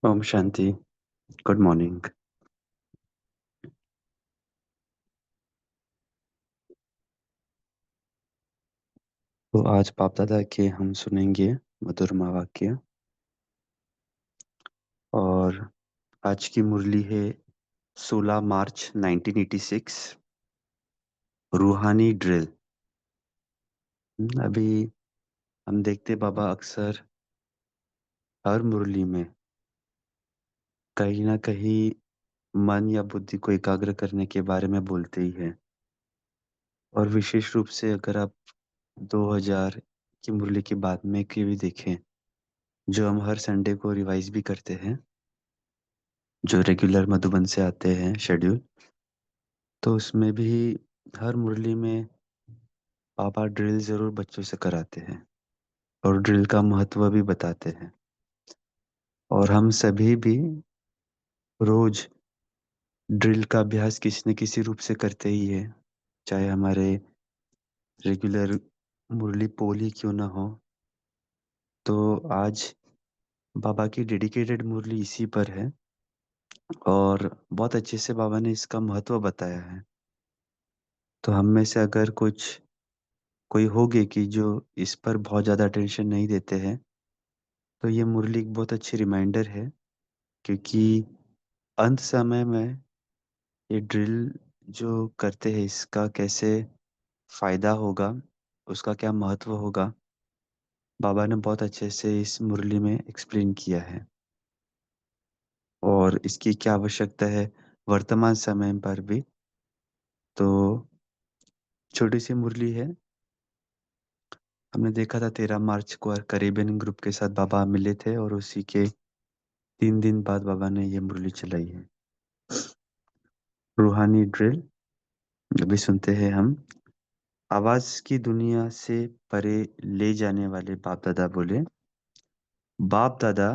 Om Shanti. Good morning. तो आज बाप दादा के हम सुनेंगे मधुर वाक्य। और आज की मुरली है 16 मार्च 1986, रूहानी ड्रिल। अभी हम देखते बाबा अक्सर हर मुरली में कहीं ना कहीं मन या बुद्धि को एकाग्र करने के बारे में बोलते ही है। और विशेष रूप से अगर आप 2000 की मुरली के बाद में की भी देखें, जो हम हर संडे को रिवाइज भी करते हैं, जो रेगुलर मधुबन से आते हैं शेड्यूल, तो उसमें भी हर मुरली में पापा ड्रिल जरूर बच्चों से कराते हैं और ड्रिल का महत्व भी बताते हैं। और हम सभी भी रोज ड्रिल का अभ्यास किसी न किसी रूप से करते ही है, चाहे हमारे रेगुलर मुरली पोल ही क्यों ना हो। तो आज बाबा की डेडिकेटेड मुरली इसी पर है और बहुत अच्छे से बाबा ने इसका महत्व बताया है। तो हम में से अगर कोई होगे कि जो इस पर बहुत ज़्यादा अटेंशन नहीं देते हैं, तो ये मुरली एक बहुत अच्छी रिमाइंडर है, क्योंकि अंत समय में ये ड्रिल जो करते हैं इसका कैसे फायदा होगा, उसका क्या महत्व होगा, बाबा ने बहुत अच्छे से इस मुरली में एक्सप्लेन किया है। और इसकी क्या आवश्यकता है वर्तमान समय पर भी। तो छोटी सी मुरली है, हमने देखा था 13 मार्च को करीबन ग्रुप के साथ बाबा मिले थे और उसी के 3 दिन बाद बाबा ने ये मुरली चलाई है, रूहानी ड्रिल। अभी सुनते हैं हम। आवाज की दुनिया से परे ले जाने वाले बाप दादा बोले, बाप दादा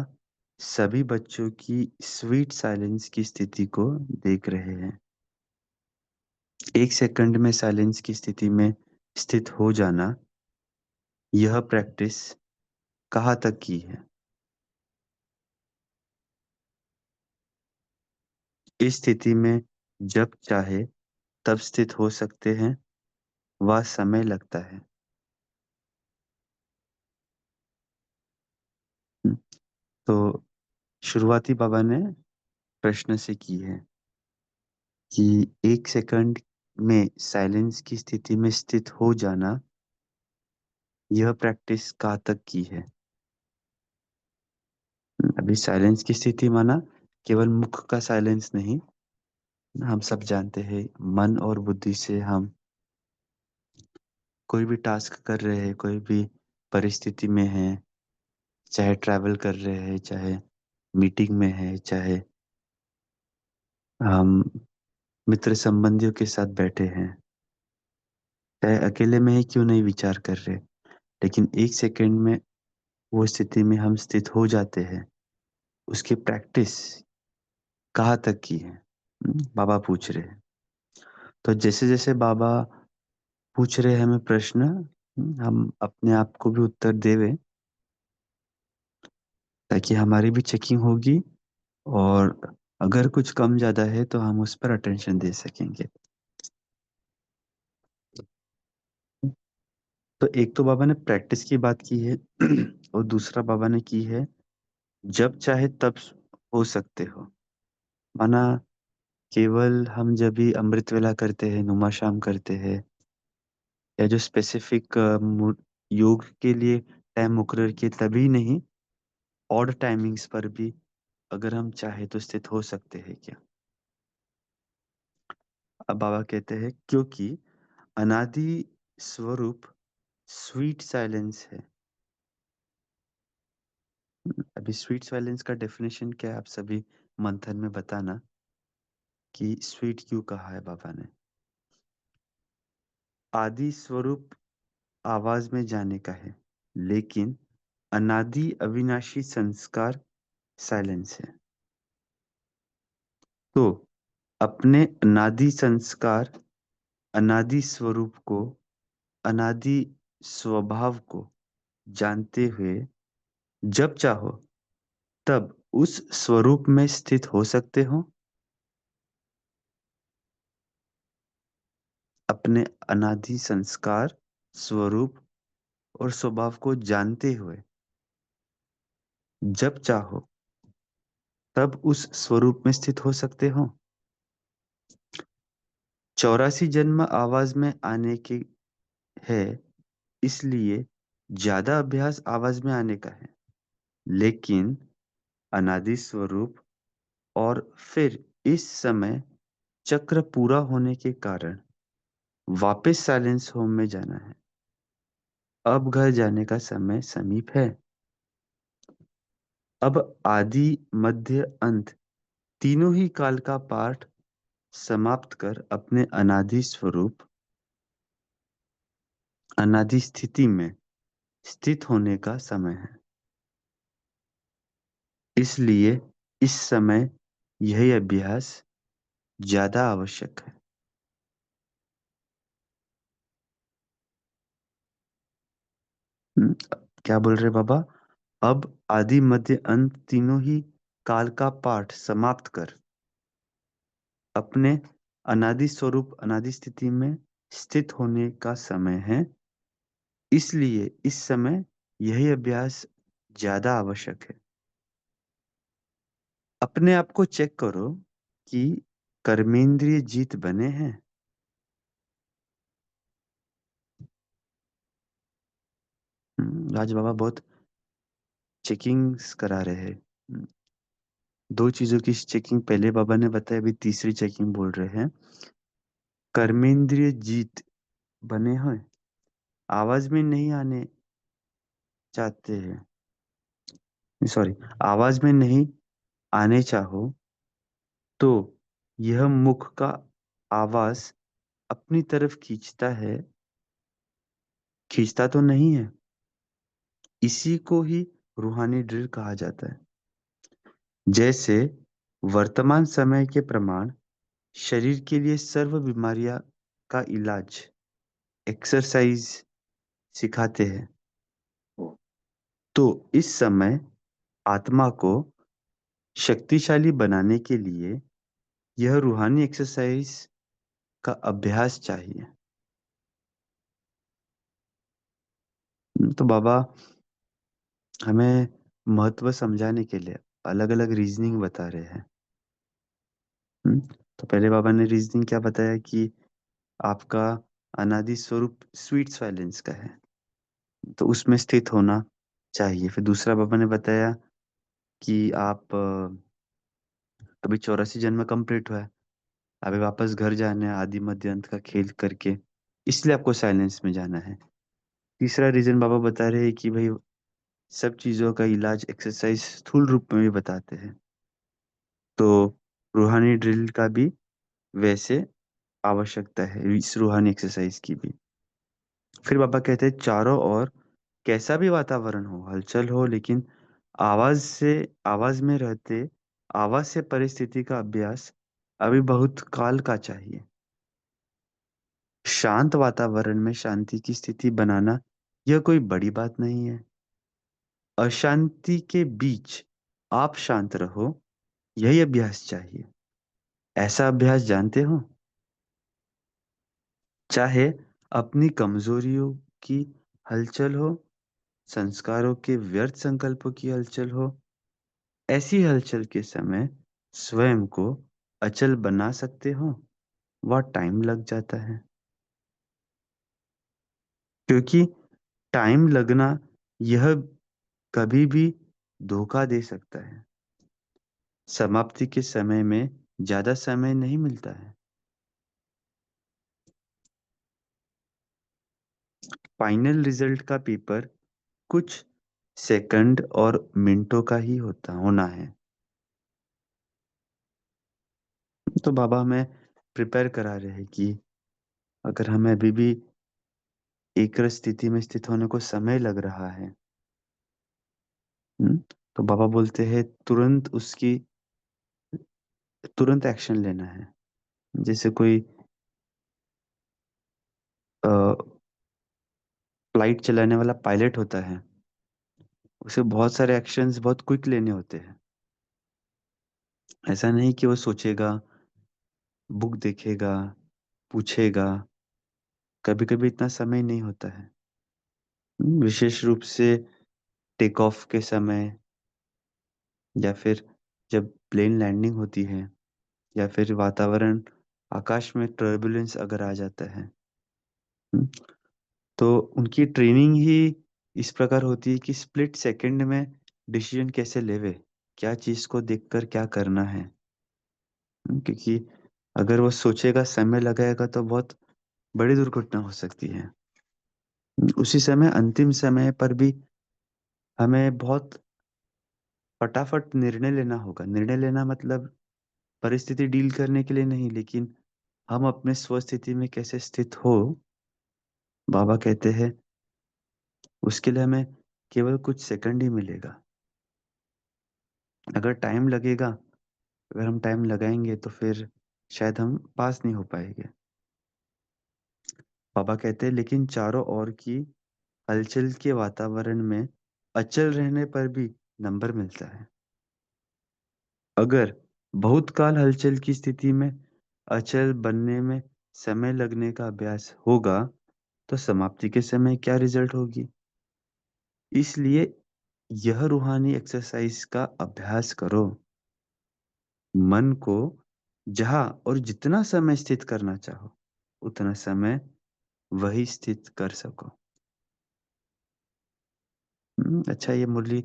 सभी बच्चों की स्वीट साइलेंस की स्थिति को देख रहे हैं। 1 सेकंड में साइलेंस की स्थिति में स्थित हो जाना, यह प्रैक्टिस कहाँ तक की है। इस स्थिति में जब चाहे तब स्थित हो सकते हैं, वह समय लगता है। तो शुरुआती बाबा ने प्रश्न से की है कि 1 सेकंड में साइलेंस की स्थिति में स्थित हो जाना, यह प्रैक्टिस कहाँ तक की है। अभी साइलेंस की स्थिति माना केवल मुख का साइलेंस नहीं, हम सब जानते हैं मन और बुद्धि से हम कोई भी टास्क कर रहे हैं, कोई भी परिस्थिति में है, चाहे ट्रैवल कर रहे हैं, चाहे मीटिंग में है, चाहे हम मित्र संबंधियों के साथ बैठे हैं, चाहे अकेले में ही क्यों नहीं विचार कर रहे, लेकिन 1 सेकंड में वो स्थिति में हम स्थित हो जाते हैं, उसकी प्रैक्टिस कहाँ तक की है। बाबा पूछ रहे हैं। तो जैसे जैसे बाबा पूछ रहे हैं हमें प्रश्न, हम अपने आप को भी उत्तर देवे, ताकि हमारी भी चेकिंग होगी और अगर कुछ कम ज्यादा है तो हम उस पर अटेंशन दे सकेंगे। तो एक तो बाबा ने प्रैक्टिस की बात की है और दूसरा बाबा ने की है जब चाहे तब हो सकते हो। माना केवल हम जब भी अमृत वेला करते हैं, नुमाशाम करते हैं, या जो स्पेसिफिक योग के लिए टाइम मुकर्रर किए तभी नहीं, ऑड टाइमिंग्स पर भी अगर हम चाहे तो स्थित हो सकते हैं क्या? अब बाबा कहते हैं क्योंकि अनादि स्वरूप स्वीट साइलेंस है। अभी स्वीट साइलेंस का डेफिनेशन क्या है, आप सभी मंथन में बताना कि स्वीट क्यों कहा है बाबा ने। आदि स्वरूप आवाज में जाने का है, लेकिन अनादि अविनाशी संस्कार साइलेंस है। तो अपने अनादि संस्कार, अनादि स्वरूप को, अनादि स्वभाव को जानते हुए जब चाहो तब उस स्वरूप में स्थित हो सकते हो। अपने अनादि संस्कार, स्वरूप और स्वभाव को जानते हुए जब चाहो तब उस स्वरूप में स्थित हो सकते हो। 84 जन्म आवाज में आने के है, इसलिए ज्यादा अभ्यास आवाज में आने का है, लेकिन अनादि स्वरूप और फिर इस समय चक्र पूरा होने के कारण वापस साइलेंस होम में जाना है। अब घर जाने का समय समीप है। अब आदि मध्य अंत तीनों ही काल का पाठ समाप्त कर अपने अनादि स्वरूप, अनादि स्थिति में स्थित होने का समय है। इसलिए इस समय यही अभ्यास ज्यादा आवश्यक है। क्या बोल रहे बाबा? अब आदि मध्य अंत तीनों ही काल का पाठ समाप्त कर अपने अनादि स्वरूप, अनादि स्थिति में स्थित होने का समय है। इसलिए इस समय यही अभ्यास ज्यादा आवश्यक है। अपने आप को चेक करो कि कर्मेंद्रिय जीत बने हैं। आज बाबा बहुत चेकिंग्स करा रहे हैं। दो चीजों की चेकिंग पहले बाबा ने बताया, अभी तीसरी चेकिंग बोल रहे हैं। कर्मेंद्रिय जीत बने हैं, आवाज में नहीं आने चाहते हैं, सॉरी, आवाज में नहीं आने चाहो तो यह मुख का आवाज अपनी तरफ खींचता है, खींचता तो नहीं है। इसी को ही रूहानी ड्रिल कहा जाता है। जैसे वर्तमान समय के प्रमाण शरीर के लिए सर्व बीमारियां का इलाज एक्सरसाइज सिखाते हैं, तो इस समय आत्मा को शक्तिशाली बनाने के लिए यह रूहानी एक्सरसाइज का अभ्यास चाहिए। तो बाबा हमें महत्व समझाने के लिए अलग अलग रीजनिंग बता रहे हैं। तो पहले बाबा ने रीजनिंग क्या बताया कि आपका अनादि स्वरूप स्वीट साइलेंस का है, तो उसमें स्थित होना चाहिए। फिर दूसरा बाबा ने बताया कि आप अभी 84 जन्म कंप्लीट हुआ है, अभी वापस घर जाना है आदि मध्य अंत का खेल करके, इसलिए आपको साइलेंस में जाना है। तीसरा रीजन बाबा बता रहे हैं कि भाई सब चीज़ों का इलाज एक्सरसाइज स्थूल रूप में भी बताते हैं, तो रूहानी ड्रिल का भी वैसे आवश्यकता है, इस रूहानी एक्सरसाइज की भी। फिर बाबा कहते हैं चारों ओर कैसा भी वातावरण हो, हलचल हो, लेकिन आवाज से, आवाज में रहते, आवाज से परिस्थिति का अभ्यास अभी बहुत काल का चाहिए। शांत वातावरण में शांति की स्थिति बनाना यह कोई बड़ी बात नहीं है। अशांति के बीच आप शांत रहो, यही अभ्यास चाहिए। ऐसा अभ्यास जानते हो? चाहे अपनी कमजोरियों की हलचल हो, संस्कारों के व्यर्थ संकल्पों की हलचल हो, ऐसी हलचल के समय स्वयं को अचल बना सकते हो, वह टाइम लग जाता है। क्योंकि टाइम लगना यह कभी भी धोखा दे सकता है। समाप्ति के समय में ज़्यादा समय नहीं मिलता है। फाइनल रिजल्ट का पेपर कुछ सेकंड और मिनटों का ही होता होना है। तो बाबा हमें प्रिपेयर करा रहे हैं कि अगर हमें अभी भी एक स्थिति में स्थित होने को समय लग रहा है, तो बाबा बोलते हैं तुरंत एक्शन लेना है। जैसे कोई फ्लाइट चलाने वाला पायलट होता है, उसे बहुत सारे एक्शंस बहुत क्विक लेने होते हैं। ऐसा नहीं कि वो सोचेगा, बुक देखेगा, पूछेगा। कभी कभी इतना समय नहीं होता है। विशेष रूप से टेक ऑफ के समय, या फिर जब प्लेन लैंडिंग होती है, या फिर वातावरण आकाश में टर्बुलेंस अगर आ जाता है, हम्म, तो उनकी ट्रेनिंग ही इस प्रकार होती है कि स्प्लिट सेकंड में डिसीजन कैसे लेवे, क्या चीज को देखकर क्या करना है। क्योंकि अगर वो सोचेगा, समय लगाएगा, तो बहुत बड़ी दुर्घटना हो सकती है। उसी समय अंतिम समय पर भी हमें बहुत फटाफट निर्णय लेना होगा। निर्णय लेना मतलब परिस्थिति डील करने के लिए नहीं, लेकिन हम अपने स्वस्थिति में कैसे स्थित हो, बाबा कहते हैं उसके लिए हमें केवल कुछ सेकंड ही मिलेगा। अगर टाइम लगेगा, अगर हम टाइम लगाएंगे तो फिर शायद हम पास नहीं हो पाएंगे। बाबा कहते हैं लेकिन चारों ओर की हलचल के वातावरण में अचल रहने पर भी नंबर मिलता है। अगर बहुत काल हलचल की स्थिति में अचल बनने में समय लगने का अभ्यास होगा, तो समाप्ति के समय क्या रिजल्ट होगी। इसलिए यह रूहानी एक्सरसाइज का अभ्यास करो। मन को जहाँ और जितना समय स्थित करना चाहो, उतना समय वही स्थित कर सको। अच्छा, ये मुरली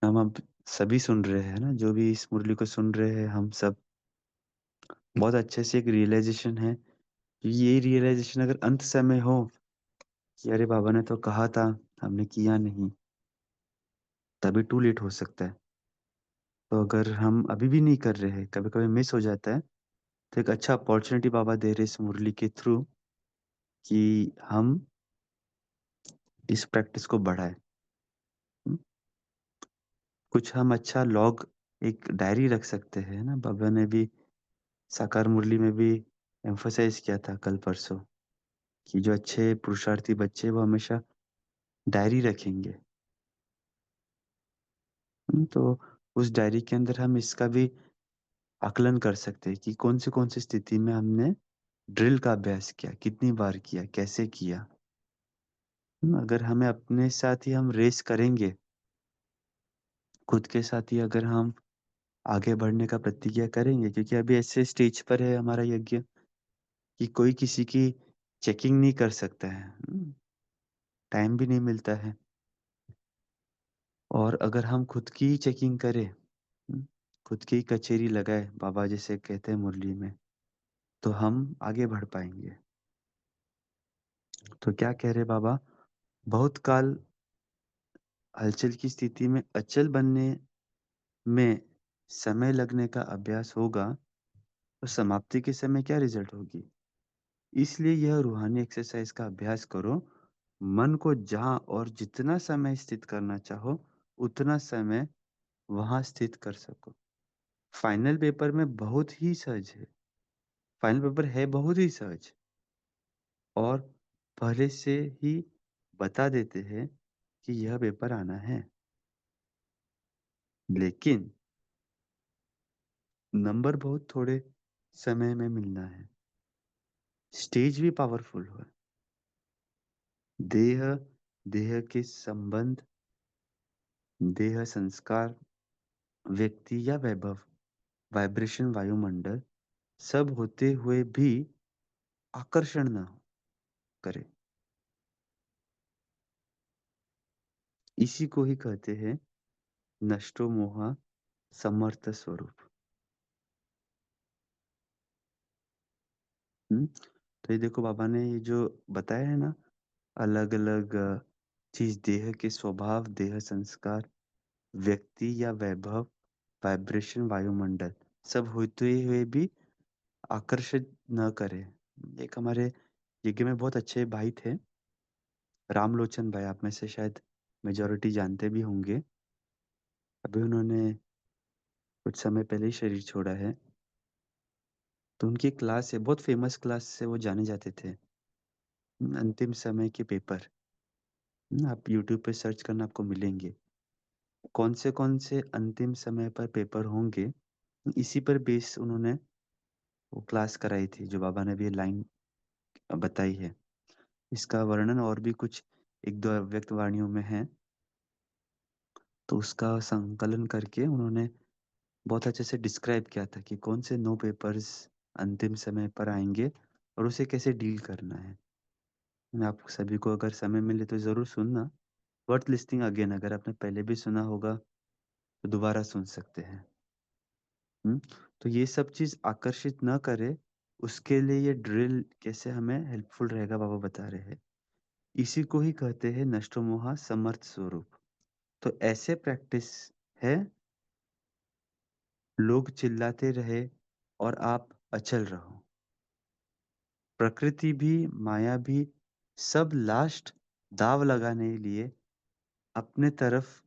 हम अब सभी सुन रहे हैं ना, जो भी इस मुरली को सुन रहे हैं, हम सब बहुत अच्छे से एक रियलाइजेशन है। ये रियलाइजेशन अगर अंत समय हो कि अरे बाबा ने तो कहा था, हमने किया नहीं, तभी टू लेट हो सकता है। तो अगर हम अभी भी नहीं कर रहे हैं, कभी कभी मिस हो जाता है, तो एक अच्छा अपॉर्चुनिटी बाबा दे रहे इस मुरली के थ्रू कि हम इस प्रैक्टिस को बढ़ाएं। हम्म, कुछ हम अच्छा लॉग, एक डायरी रख सकते हैं ना। बाबा ने भी साकार मुरली में भी एम्फोसाइज किया था कल परसों कि जो अच्छे पुरुषार्थी बच्चे वो हमेशा डायरी रखेंगे। तो उस डायरी के अंदर हम इसका भी आकलन कर सकते हैं कि कौन सी स्थिति में हमने ड्रिल का अभ्यास किया, कितनी बार किया, कैसे किया। अगर हमें अपने साथ ही हम रेस करेंगे, खुद के साथ ही अगर हम आगे बढ़ने का प्रतिज्ञा करेंगे, क्योंकि अभी ऐसे स्टेज पर है हमारा यज्ञ कि कोई किसी की चेकिंग नहीं कर सकता है। टाइम भी नहीं मिलता है। और अगर हम खुद की ही चेकिंग करें, खुद की ही कचेरी लगाए, बाबा जैसे कहते हैं मुरली में, तो हम आगे बढ़ पाएंगे। तो क्या कह रहे बाबा, बहुत काल हलचल की स्थिति में अचल बनने में समय लगने का अभ्यास होगा, तो समाप्ति के समय क्या रिजल्ट होगी। इसलिए यह रूहानी एक्सरसाइज का अभ्यास करो। मन को जहाँ और जितना समय स्थित करना चाहो, उतना समय वहां स्थित कर सको। फाइनल पेपर में बहुत ही सहज है। फाइनल पेपर है बहुत ही सहज, और पहले से ही बता देते हैं कि यह पेपर आना है। लेकिन नंबर बहुत थोड़े समय में मिलना है। स्टेज भी पावरफुल है। देह, देह के संबंध, देह संस्कार, व्यक्ति या वैभव, वाइब्रेशन, वायुमंडल सब होते हुए भी आकर्षण ना करे। इसी को ही कहते हैं नष्टो मोहा समर्थ स्वरूप। तो ये देखो बाबा ने ये जो बताया है ना, अलग-अलग चीज़, देह के स्वभाव, देह संस्कार, व्यक्ति या वैभव, वाइब्रेशन, वायुमंडल सब होते हुए भी आकर्षित न करे। एक हमारे यज्ञ में बहुत अच्छे भाई थे, रामलोचन भाई, आप में से शायद मेजॉरिटी जानते भी होंगे। अभी उन्होंने कुछ समय पहले ही शरीर छोड़ा है। तो उनकी क्लास है, बहुत फेमस क्लास से वो जाने जाते थे। अंतिम समय के पेपर, आप यूट्यूब पे सर्च करना, आपको मिलेंगे। कौन से अंतिम समय पर पेपर होंगे, इसी पर बेस उन्होंने वो क्लास कराई थी, जो बाबा ने अभी लाइन बताई है। इसका वर्णन और भी कुछ 1-2 अव्यक्त वाणियों में है, तो उसका संकलन करके उन्होंने बहुत अच्छे से डिस्क्राइब किया था कि कौन से 9 पेपर्स अंतिम समय पर आएँगे और उसे कैसे डील करना है। मैं आप सभी को अगर समय मिले तो ज़रूर सुनना। वर्थ लिस्टिंग अगेन, अगर आपने पहले भी सुना होगा तो दोबारा सुन सकते हैं। हुँ? तो ये सब चीज़ आकर्षित ना करे, उसके लिए ये ड्रिल कैसे हमें हेल्पफुल रहेगा, बाबा बता रहे हैं। इसी को ही कहते हैं नष्टोमोह समर्थ स्वरूप। तो ऐसे प्रैक्टिस है, लोग चिल्लाते रहे और आप अचल रहो। प्रकृति भी, माया भी, सब लास्ट दाँव लगाने लिए अपने तरफ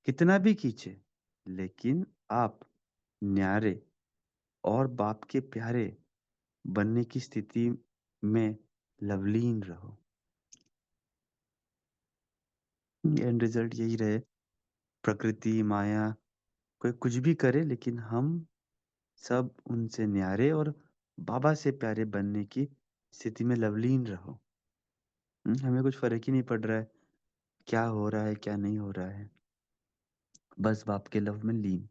कितना भी खींचे, लेकिन आप न्यारे और बाप के प्यारे बनने की स्थिति में लवलीन रहो। एंड रिजल्ट यही रहे, प्रकृति, माया, कोई कुछ भी करे, लेकिन हम सब उनसे न्यारे और बाबा से प्यारे बनने की स्थिति में लवलीन रहो। हमें कुछ फ़र्क ही नहीं पड़ रहा है, क्या हो रहा है, क्या नहीं हो रहा है। बस बाप के लव में लीन।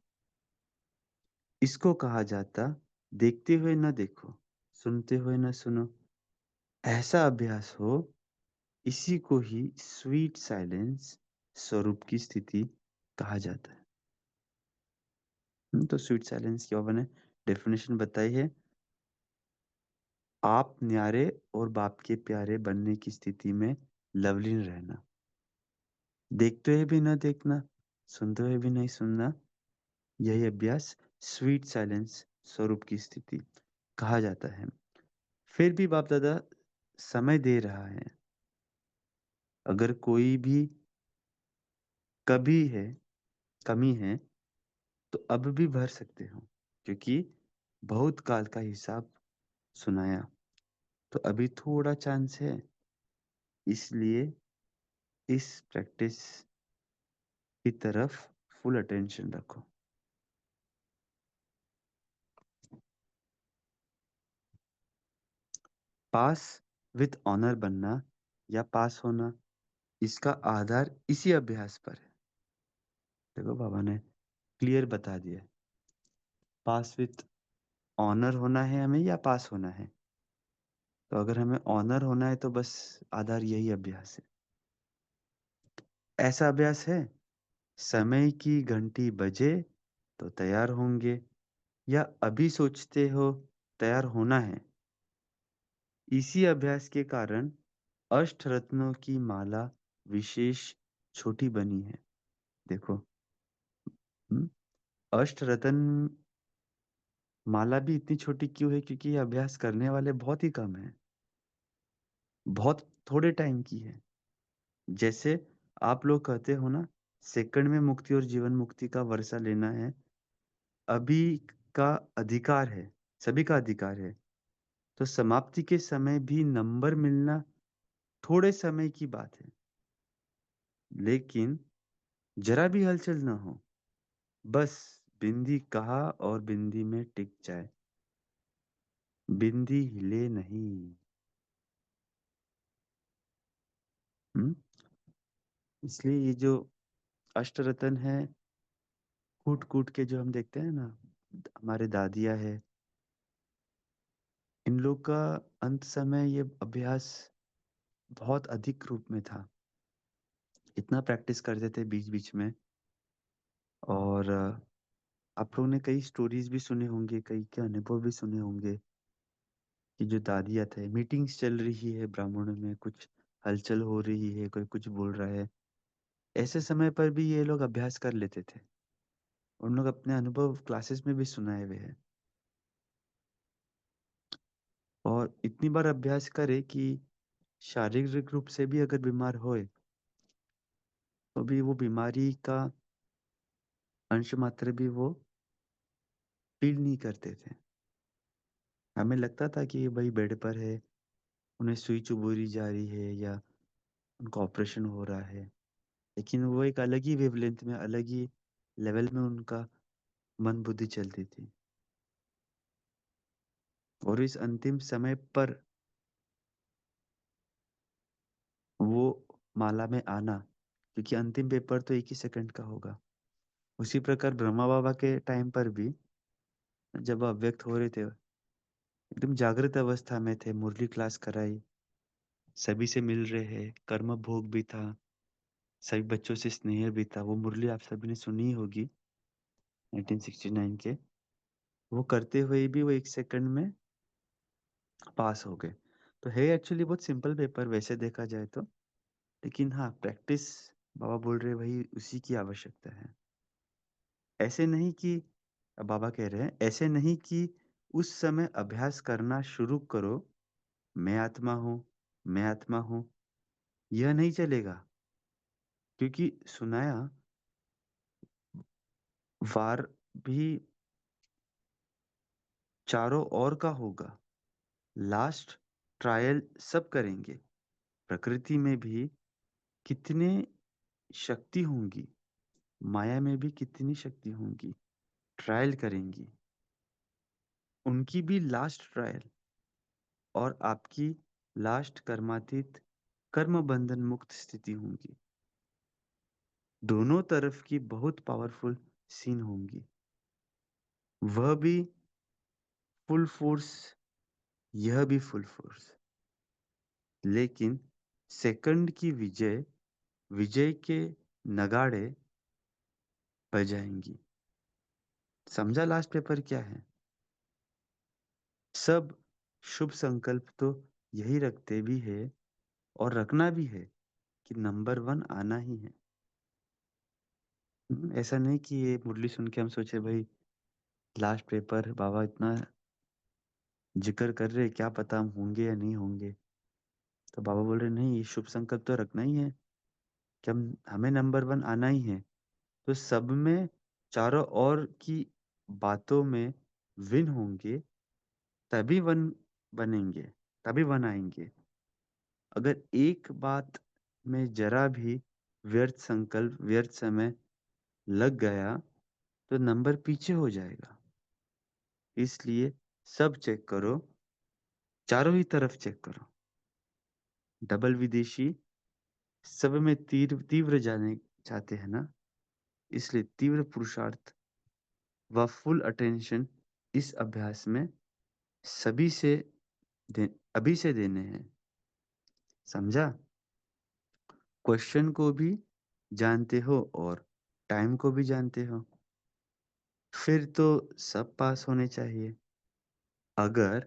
इसको कहा जाता देखते हुए न देखो, सुनते हुए न सुनो। ऐसा अभ्यास हो, इसी को ही स्वीट साइलेंस स्वरूप की स्थिति कहा जाता है। तो स्वीट साइलेंस की बाबा ने डेफिनेशन बताई है, आप न्यारे और बाप के प्यारे बनने की स्थिति में लवलीन रहना। देखते हुए भी न देखना, सुनते हुए भी नहीं सुनना, यही अभ्यास स्वीट साइलेंस स्वरूप की स्थिति कहा जाता है। फिर भी बाप दादा समय दे रहा है, अगर कोई भी कभी है कमी है तो अब भी भर सकते हो, क्योंकि बहुत काल का हिसाब सुनाया, तो अभी थोड़ा चांस है। इसलिए इस प्रैक्टिस की तरफ फुल अटेंशन रखो। पास विथ ऑनर बनना या पास होना, इसका आधार इसी अभ्यास पर है। देखो बाबा ने क्लियर बता दिया, पास विथ ऑनर होना है हमें या पास होना है। तो अगर हमें ऑनर होना है तो बस आधार यही अभ्यास है। ऐसा अभ्यास है, समय की घंटी बजे तो तैयार होंगे, या अभी सोचते हो तैयार होना है। इसी अभ्यास के कारण अष्टरत्नों की माला विशेष छोटी बनी है। देखो, हम्म, अष्टरत्न माला भी इतनी छोटी क्यों है, क्योंकि ये अभ्यास करने वाले बहुत ही कम है, बहुत थोड़े टाइम की है। जैसे आप लोग कहते हो ना, सेकंड में मुक्ति और जीवन मुक्ति का वर्षा लेना है, अभी का अधिकार है, सभी का अधिकार है। तो समाप्ति के समय भी नंबर मिलना थोड़े समय की बात है, लेकिन जरा भी हलचल ना हो, बस बिंदी कहा और बिंदी में टिक जाए, बिंदी हिले नहीं। हम्म इसलिए ये जो अष्टरत्न है, कूट-कूट के जो हम देखते हैं ना, हमारे दादियाँ हैं, इन लोग का अंत समय ये अभ्यास बहुत अधिक रूप में था। इतना प्रैक्टिस करते थे बीच-बीच में और आप लोगों ने कई स्टोरीज़ भी सुने होंगे, कई के अनुभव भी सुने होंगे कि जो दादियाँ थे, मीटिंग्स चल रही है ब्राह्मणों में, कुछ हलचल हो रही है, कोई कुछ बोल रहा है। ऐसे समय पर भी ये लोग अभ्यास कर लेते थे। उन लोग अपने अनुभव क्लासेस में भी सुनाए हुए हैं और इतनी बार अभ्यास करे कि शारीरिक रूप से भी अगर बीमार होए, तो भी वो बीमारी का अंश मात्र भी वो फ़ील नहीं करते थे। हमें लगता था कि भई बेड पर है, उन्हें सुई चुभोरी जा रही है या उनका ऑपरेशन हो रहा है। लेकिन वो एक अलग ही वेवलेंथ में, अलग ही लेवल में उनका मन बुद्धि चलती थी। और इस अंतिम समय पर वो माला में आना, क्योंकि अंतिम पेपर तो 1 ही सेकंड का होगा। उसी प्रकार ब्रह्मा बाबा के टाइम पर भी जब अव्यक्त हो रहे थे, एकदम जागृत अवस्था में थे, मुरली क्लास कराई, सभी से मिल रहे हैं, कर्म भोग भी था, सभी बच्चों से स्नेह भी था। वो मुरली आप सभी ने सुनी ही होगी 1969 के। वो करते हुए भी वो 1 सेकंड में पास हो गए। तो है एक्चुअली बहुत सिंपल पेपर वैसे देखा जाए तो। लेकिन हाँ, प्रैक्टिस बाबा बोल रहे हैं वही उसी की आवश्यकता है। ऐसे नहीं कि बाबा कह रहे हैं, ऐसे नहीं कि उस समय अभ्यास करना शुरू करो, मैं आत्मा हूँ, मैं आत्मा हूँ, यह नहीं चलेगा। क्योंकि सुनाया वार भी चारों ओर का होगा। लास्ट ट्रायल सब करेंगे। प्रकृति में भी कितने शक्ति होंगी, माया में भी कितनी शक्ति होंगी, ट्रायल करेंगी। उनकी भी लास्ट ट्रायल और आपकी लास्ट कर्मातीत कर्म बंधन मुक्त स्थिति होंगी। दोनों तरफ की बहुत पावरफुल सीन होंगी। वह भी फुल फोर्स, यह भी फुल फोर्स। लेकिन सेकंड की विजय, विजय के नगाड़े बजाएंगी। समझा लास्ट पेपर क्या है? सब शुभ संकल्प तो यही रखते भी है और रखना भी है कि नंबर 1 आना ही है। ऐसा नहीं कि ये मुरली सुन के हम सोचे भाई लास्ट पेपर बाबा इतना जिक्र कर रहे, क्या पता हम होंगे या नहीं होंगे। तो बाबा बोल रहे नहीं, ये शुभ संकल्प तो रखना ही है कि हमें नंबर 1 आना ही है। तो सब में चारों ओर की बातों में विन होंगे, तभी वन बनेंगे, तभी वन आएंगे। अगर एक बात में जरा भी व्यर्थ संकल्प, व्यर्थ समय लग गया, तो नंबर पीछे हो जाएगा। इसलिए सब चेक करो, चारों ही तरफ चेक करो। डबल विदेशी सब में तीव्र जाने चाहते हैं ना, इसलिए तीव्र पुरुषार्थ व फुल अटेंशन इस अभ्यास में सभी से दे, अभी से देने हैं। समझा? क्वेश्चन को भी जानते हो और टाइम को भी जानते हो, फिर तो सब पास होने चाहिए। अगर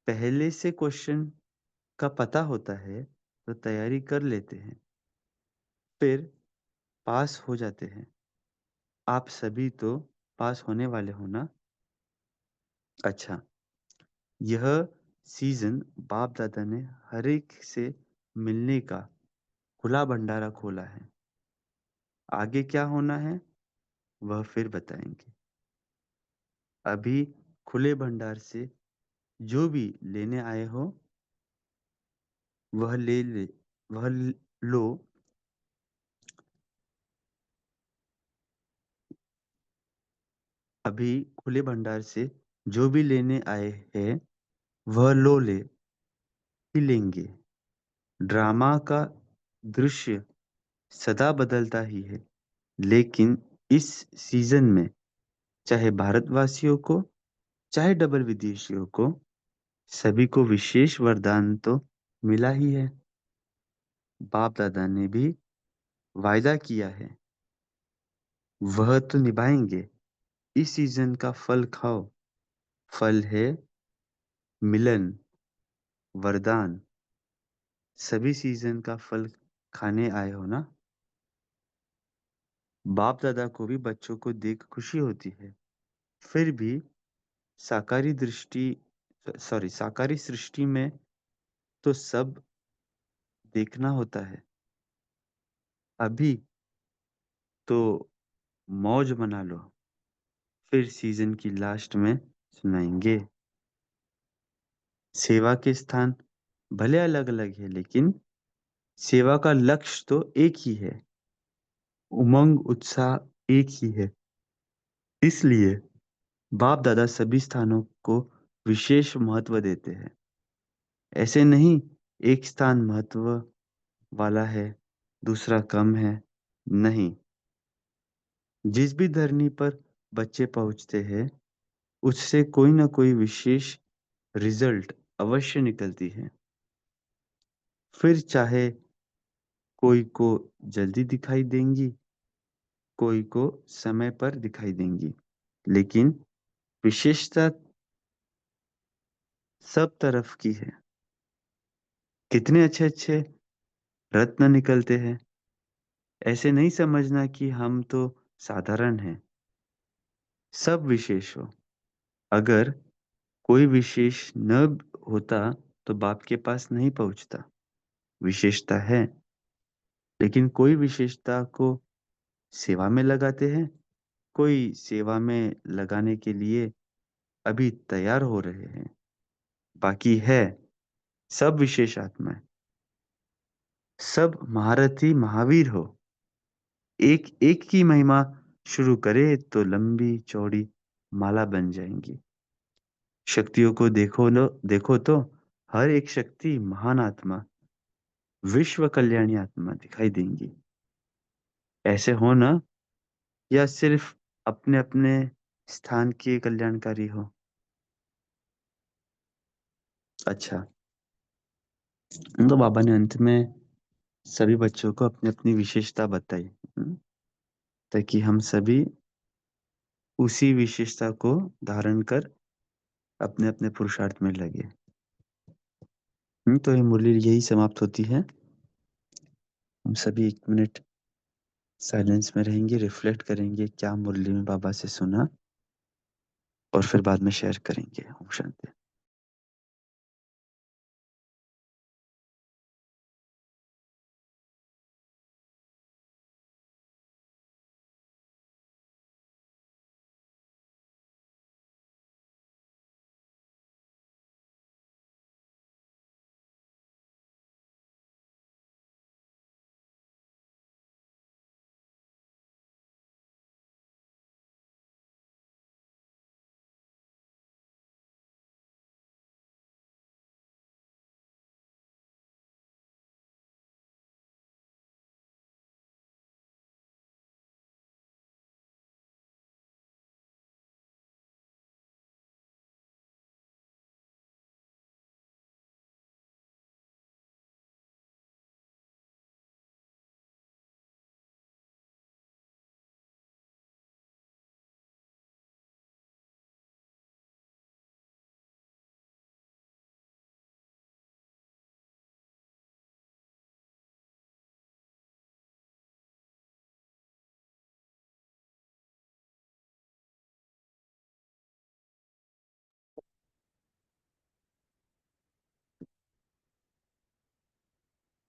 पहले से क्वेश्चन का पता होता है तो तैयारी कर लेते हैं, फिर पास हो जाते हैं। आप सभी तो पास होने वाले हो ना? अच्छा, यह सीज़न बाप दादा ने हर एक से मिलने का खुला भंडारा खोला है। आगे क्या होना है वह फिर बताएंगे। अभी खुले भंडार से जो भी लेने आए हो वह वह लो। अभी खुले भंडार से जो भी लेने आए हैं वह लो ले ही लेंगे। ड्रामा का दृश्य सदा बदलता ही है, लेकिन इस सीजन में चाहे भारतवासियों को, चाहे डबल विदेशियों को, सभी को विशेष वरदान तो मिला ही है। बाप दादा ने भी वायदा किया है, वह तो निभाएंगे। इस सीजन का फल खाओ। फल है मिलन, वरदान। सभी सीजन का फल खाने आए हो ना। बाप दादा को भी बच्चों को देख खुशी होती है। फिर भी साकारी दृष्टि साकारी सृष्टि में तो सब देखना होता है। अभी तो मौज मना लो, फिर सीजन की लास्ट में सुनाएंगे। सेवा के स्थान भले अलग अलग है, लेकिन सेवा का लक्ष्य तो एक ही है। उमंग उत्साह एक ही है। इसलिए बाप दादा सभी स्थानों को विशेष महत्व देते हैं। ऐसे नहीं एक स्थान महत्व वाला है, दूसरा कम है। नहीं, जिस भी धरनी पर बच्चे पहुंचते हैं, उससे कोई ना कोई विशेष रिजल्ट अवश्य निकलती है। फिर चाहे कोई को जल्दी दिखाई देंगी, कोई को समय पर दिखाई देंगी, लेकिन विशेषता सब तरफ की है। कितने अच्छे अच्छे रत्न निकलते हैं। ऐसे नहीं समझना कि हम तो साधारण हैं। सब विशेष हो। अगर कोई विशेष न होता तो बाप के पास नहीं पहुंचता। विशेषता है, लेकिन कोई विशेषता को सेवा में लगाते हैं, कोई सेवा में लगाने के लिए अभी तैयार हो रहे हैं। बाकी है सब विशेष आत्माएं। सब महारथी महावीर हो। एक एक की महिमा शुरू करे तो लंबी चौड़ी माला बन जाएंगी। शक्तियों को देखो तो हर एक शक्ति महान आत्मा, विश्व कल्याणी आत्मा दिखाई देंगी। ऐसे हो ना, या सिर्फ अपने अपने स्थान के कल्याणकारी हो। अच्छा, तो बाबा ने अंत में सभी बच्चों को अपनी अपनी विशेषता बताई। ताकि हम सभी उसी विशेषता को धारण कर अपने अपने पुरुषार्थ में लगे। तो ये मुरली यही समाप्त होती है। हम सभी 1 मिनट साइलेंस में रहेंगे, रिफ्लेक्ट करेंगे क्या मुरली में बाबा से सुना, और फिर बाद में शेयर करेंगे। ओम शांति।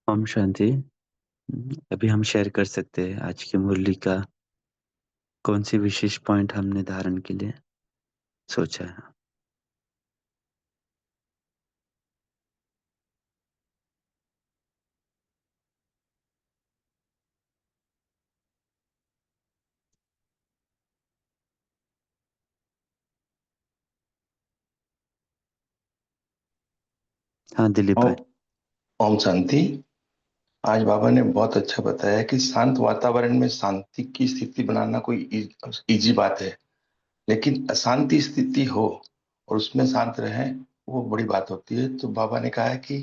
ओम शांति। अभी हम शेयर कर सकते हैं आज की मुरली का कौन सी विशेष पॉइंट हमने धारण के लिए सोचा है। हाँ दिलीप भाई। ओम ओम शांति। आज बाबा ने बहुत अच्छा बताया कि शांत वातावरण में शांति की स्थिति बनाना कोई इजी बात है। लेकिन अशांति स्थिति हो और उसमें शांत रहे, वो बड़ी बात होती है। तो बाबा ने कहा है कि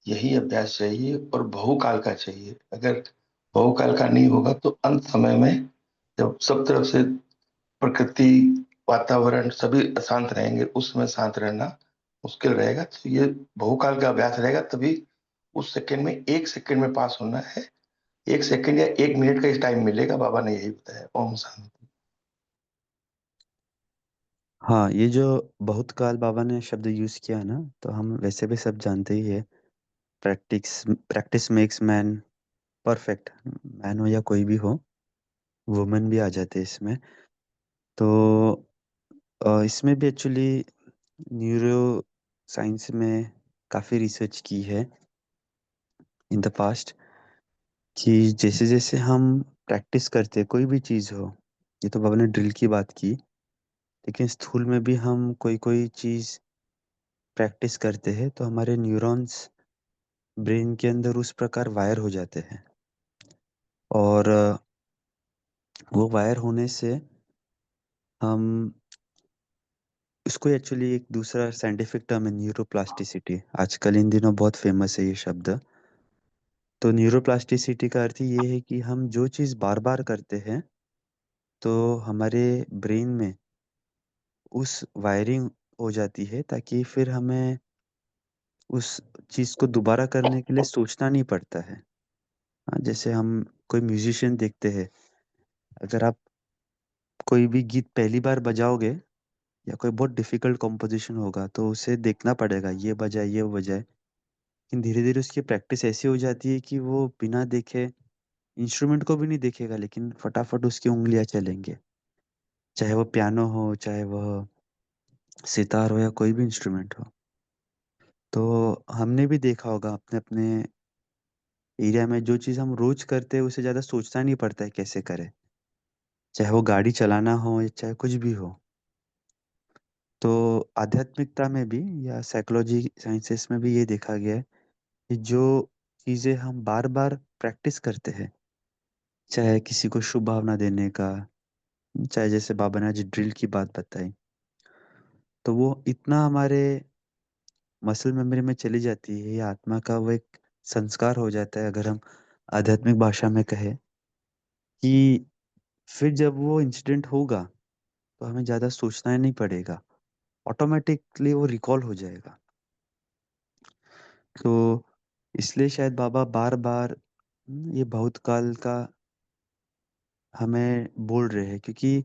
यही अभ्यास चाहिए और बहुकाल का चाहिए। अगर बहुकाल का नहीं होगा तो अंत समय में जब सब तरफ से प्रकृति, वातावरण सभी अशांत रहेंगे, उस समय शांत रहना मुश्किल रहेगा। तो ये बहुकाल का अभ्यास रहेगा, तभी उस सेकंड में, 1 सेकंड में पास होना है। 1 सेकंड या 1 मिनट का टाइम मिलेगा, बाबा ने यही बताया। ओम शांति। हाँ, ये जो बहुत काल बाबा ने शब्द यूज़ किया ना, तो हम वैसे भी सब जानते ही है। Practice practice makes man perfect. Man हो या कोई भी हो, वुमेन भी आ जाते हैं इसमें। तो इसमें भी एक्चुअली न्यूरो साइंस में काफ़ी रिसर्च की है इन द पास्ट, कि जैसे जैसे हम प्रैक्टिस करते कोई भी चीज़ हो, ये तो बाबा ने ड्रिल की बात की, लेकिन स्थूल में भी हम कोई कोई चीज़ प्रैक्टिस करते हैं तो हमारे न्यूरॉन्स ब्रेन के अंदर उस प्रकार वायर हो जाते हैं। और वो वायर होने से हम उसको एक्चुअली एक दूसरा साइंटिफिक टर्म है न्यूरोप्लास्टिसिटी, आजकल इन दिनों बहुत फेमस है ये शब्द। तो न्यूरोप्लास्टिसिटी का अर्थ ये है कि हम जो चीज़ बार बार करते हैं तो हमारे ब्रेन में उस वायरिंग हो जाती है, ताकि फिर हमें उस चीज़ को दोबारा करने के लिए सोचना नहीं पड़ता है। हाँ, जैसे हम कोई म्यूजिशियन देखते हैं, अगर आप कोई भी गीत पहली बार बजाओगे या कोई बहुत डिफिकल्ट कॉम्पोजिशन होगा तो उसे देखना पड़ेगा, ये बजाए ये बजाए। लेकिन धीरे धीरे उसकी प्रैक्टिस ऐसी हो जाती है कि वो बिना देखे इंस्ट्रूमेंट को भी नहीं देखेगा, लेकिन फटाफट उसकी उंगलियां चलेंगे, चाहे वो पियानो हो, चाहे वह सितार हो, या कोई भी इंस्ट्रूमेंट हो। तो हमने भी देखा होगा अपने अपने एरिया में, जो चीज़ हम रोज करते हैं उसे ज़्यादा सोचना नहीं पड़ता है कैसे करें, चाहे वो गाड़ी चलाना हो या चाहे कुछ भी हो। तो आध्यात्मिकता में भी या साइकोलॉजी साइंसेस में भी ये देखा गया है कि जो चीज़ें हम बार बार प्रैक्टिस करते हैं, चाहे किसी को शुभ भावना देने का, चाहे जैसे बाबा ने आज ड्रिल की बात बताई, तो वो इतना हमारे मसल मेमोरी में चली जाती है, ये आत्मा का वो एक संस्कार हो जाता है, अगर हम आध्यात्मिक भाषा में कहें, कि फिर जब वो इंसिडेंट होगा तो हमें ज़्यादा सोचना ही नहीं पड़ेगा, ऑटोमेटिकली वो रिकॉल हो जाएगा। तो इसलिए शायद बाबा बार बार ये बहुत काल का हमें बोल रहे हैं, क्योंकि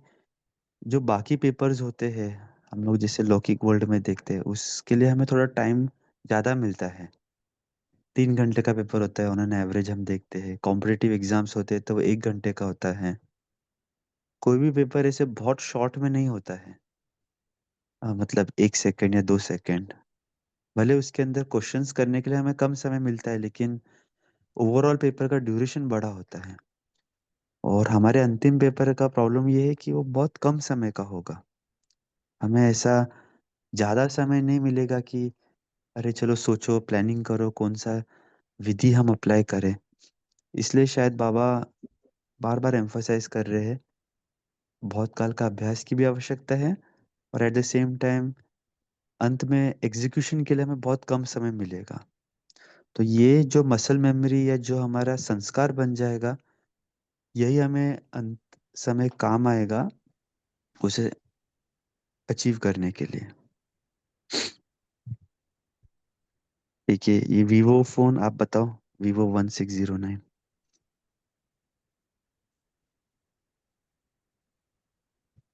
जो बाकी पेपर्स होते हैं हम लोग जैसे लौकिक वर्ल्ड में देखते हैं, उसके लिए हमें थोड़ा टाइम ज़्यादा मिलता है। 3 घंटे का पेपर होता है ऑन एन एवरेज, हम देखते हैं कॉम्पिटिटिव एग्जाम्स होते हैं तो वो 1 घंटे का होता है। कोई भी पेपर ऐसे बहुत शॉर्ट में नहीं होता है। मतलब 1 सेकंड या 2 सेकंड, भले उसके अंदर क्वेश्चंस करने के लिए हमें कम समय मिलता है, लेकिन ओवरऑल पेपर का ड्यूरेशन बड़ा होता है। और हमारे अंतिम पेपर का प्रॉब्लम ये है कि वो बहुत कम समय का होगा। हमें ऐसा ज़्यादा समय नहीं मिलेगा कि अरे चलो सोचो, प्लानिंग करो कौन सा विधि हम अप्लाई करें। इसलिए शायद बाबा बार बार एम्फसाइज कर रहे हैं, बहुत काल का अभ्यास की भी आवश्यकता है, और एट द सेम टाइम अंत में एग्जीक्यूशन के लिए हमें बहुत कम समय मिलेगा। तो ये जो मसल मेमोरी या जो हमारा संस्कार बन जाएगा, यही हमें अंत समय काम आएगा उसे अचीव करने के लिए। ठीक है, ये वीवो फोन आप बताओ, Vivo 1609।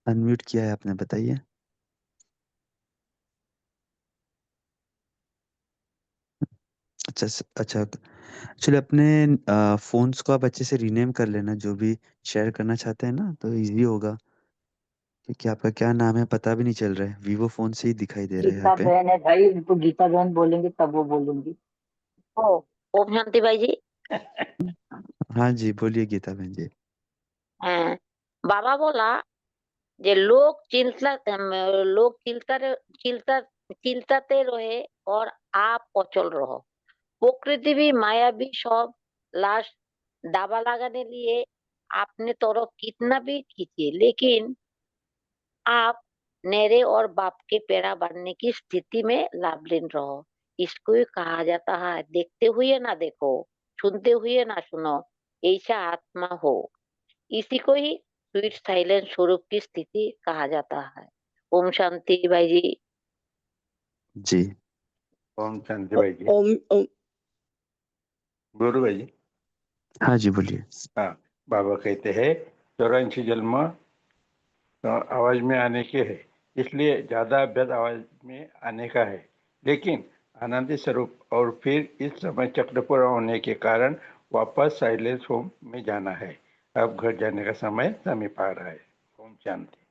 अनम्यूट किया है आपने, बताइए। अच्छा अच्छा, एक्चुअली अपने फोन्स को आप अच्छे से रीनेम कर लेना, जो भी शेयर करना चाहते हैं ना, तो इजी होगा। क्योंकि आपका क्या नाम है पता भी नहीं चल रहा है, वीवो फोन से ही दिखाई दे रहा है यहाँ गीता पे। बहन है भाई, उनको गीता बहन बोलेंगे तब वो बोलूंगी। ओ, ओम शांति भाई जी। हाँ जी, बोलिए गीता बहन जी। हैं, बाबा बोला যে लोग चिल्लाते रहे और आप अचल रहो। प्रकृति भी माया भी सब लाश दावा लगाने लिए आपने तरफ कितना भी खींचे, लेकिन आप नेरे और बाप के पेड़ा बनने की स्थिति में लाभलीन रहो। इसको ही कहा जाता है देखते हुए ना देखो, सुनते हुए ना सुनो, ऐसा आत्मा हो। इसी को ही स्वीट साइलेंस स्वरूप की स्थिति कहा जाता है। ओम शांति भाई जी। जी। ओम शांति ओ- भाई जी। ओम ओम गुरु भाई जी। हाँ जी, बोलिए। हाँ, बाबा कहते हैं 84 जन्म आवाज में आने के है, इसलिए ज्यादा अभ्यास आवाज में आने का है, लेकिन आनंदी स्वरूप और फिर इस समय चक्र पूरा होने के कारण वापस साइलेंस होम में जाना है। अब घर जाने का समय समीप आ रहा है। ओम शांति।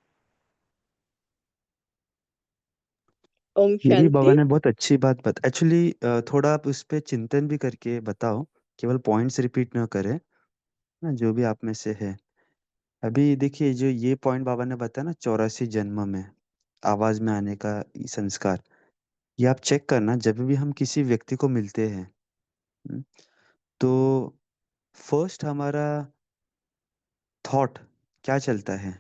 ओम ये भी बाबा शांति। ने बहुत अच्छी बात बता। एक्चुअली थोड़ा आप उस पे चिंतन भी करके बताओ, केवल पॉइंट्स रिपीट ना करें ना, जो भी आप में से है। अभी देखिए, जो ये पॉइंट बाबा ने बताया ना, 84 जन्म में आवाज में आने का ये संस्कार, ये आप चेक करना जब भी हम किसी व्यक्ति को मिलते हैं। हम्म, तो फर्स्ट हमारा थॉट क्या चलता है?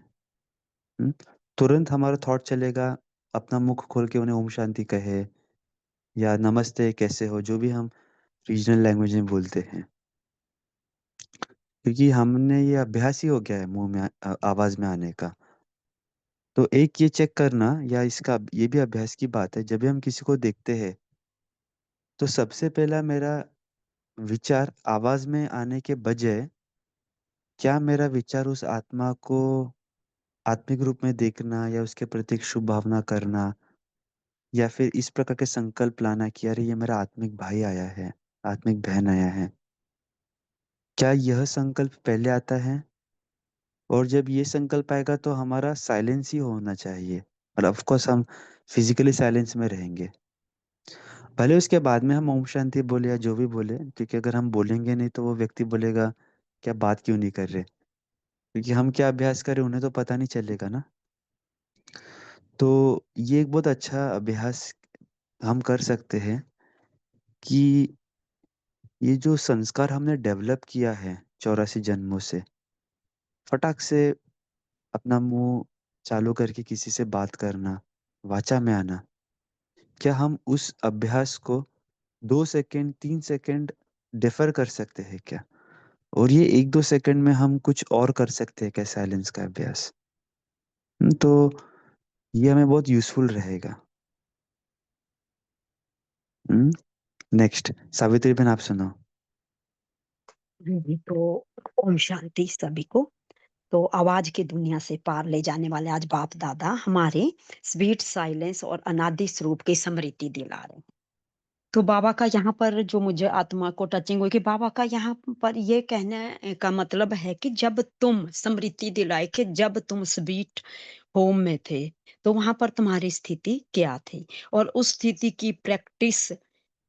हम्म, तुरंत हमारा थॉट चलेगा, अपना मुख खोल के उन्हें ओम शांति कहे, या नमस्ते कैसे हो, जो भी हम रीजनल लैंग्वेज में बोलते हैं। क्योंकि हमने ये अभ्यास ही हो गया है मुंह में आवाज में आने का। तो एक ये चेक करना, या इसका ये भी अभ्यास की बात है, जब भी हम किसी को देखते हैं तो सबसे पहला मेरा विचार आवाज में आने के बजाय, क्या मेरा विचार उस आत्मा को आत्मिक रूप में देखना, या उसके प्रति एक शुभ भावना करना, या फिर इस प्रकार के संकल्प लाना कि अरे ये मेरा आत्मिक भाई आया है, आत्मिक बहन आया है, क्या यह संकल्प पहले आता है? और जब ये संकल्प आएगा तो हमारा साइलेंस ही होना चाहिए, और ऑफ कोर्स हम फिजिकली साइलेंस में रहेंगे। भले उसके बाद में हम ओम शांति बोले या जो भी बोले, क्योंकि अगर हम बोलेंगे नहीं तो वो व्यक्ति बोलेगा क्या बात क्यों नहीं कर रहे, क्योंकि हम क्या अभ्यास करें उन्हें तो पता नहीं चलेगा ना। तो ये एक बहुत अच्छा अभ्यास हम कर सकते हैं कि ये जो संस्कार हमने डेवलप किया है 84 जन्मों से, फटाक से अपना मुंह चालू करके किसी से बात करना, वाचा में आना, क्या हम उस अभ्यास को 2 सेकंड 3 सेकंड डिफर कर सकते हैं क्या? और ये 1-2 सेकंड में हम कुछ और कर सकते हैं क्या साइलेंस का अभ्यास? तो ये हमें बहुत यूजफुल रहेगा। नेक्स्ट, सावित्री बहन आप सुनाओ। जी, तो ओम शांति सभी को। तो आवाज की दुनिया से पार ले जाने वाले आज बाप दादा हमारे स्वीट साइलेंस और अनादि स्वरूप की स्मृति दिला रहे हैं। तो बाबा का यहाँ पर जो मुझे आत्मा को टचिंग हुई कि बाबा का यहाँ पर ये कहने का मतलब है कि जब तुम स्मृति दिलाए कि जब तुम स्वीट होम में थे, तो वहां पर तुम्हारी स्थिति क्या थी और उस स्थिति की प्रैक्टिस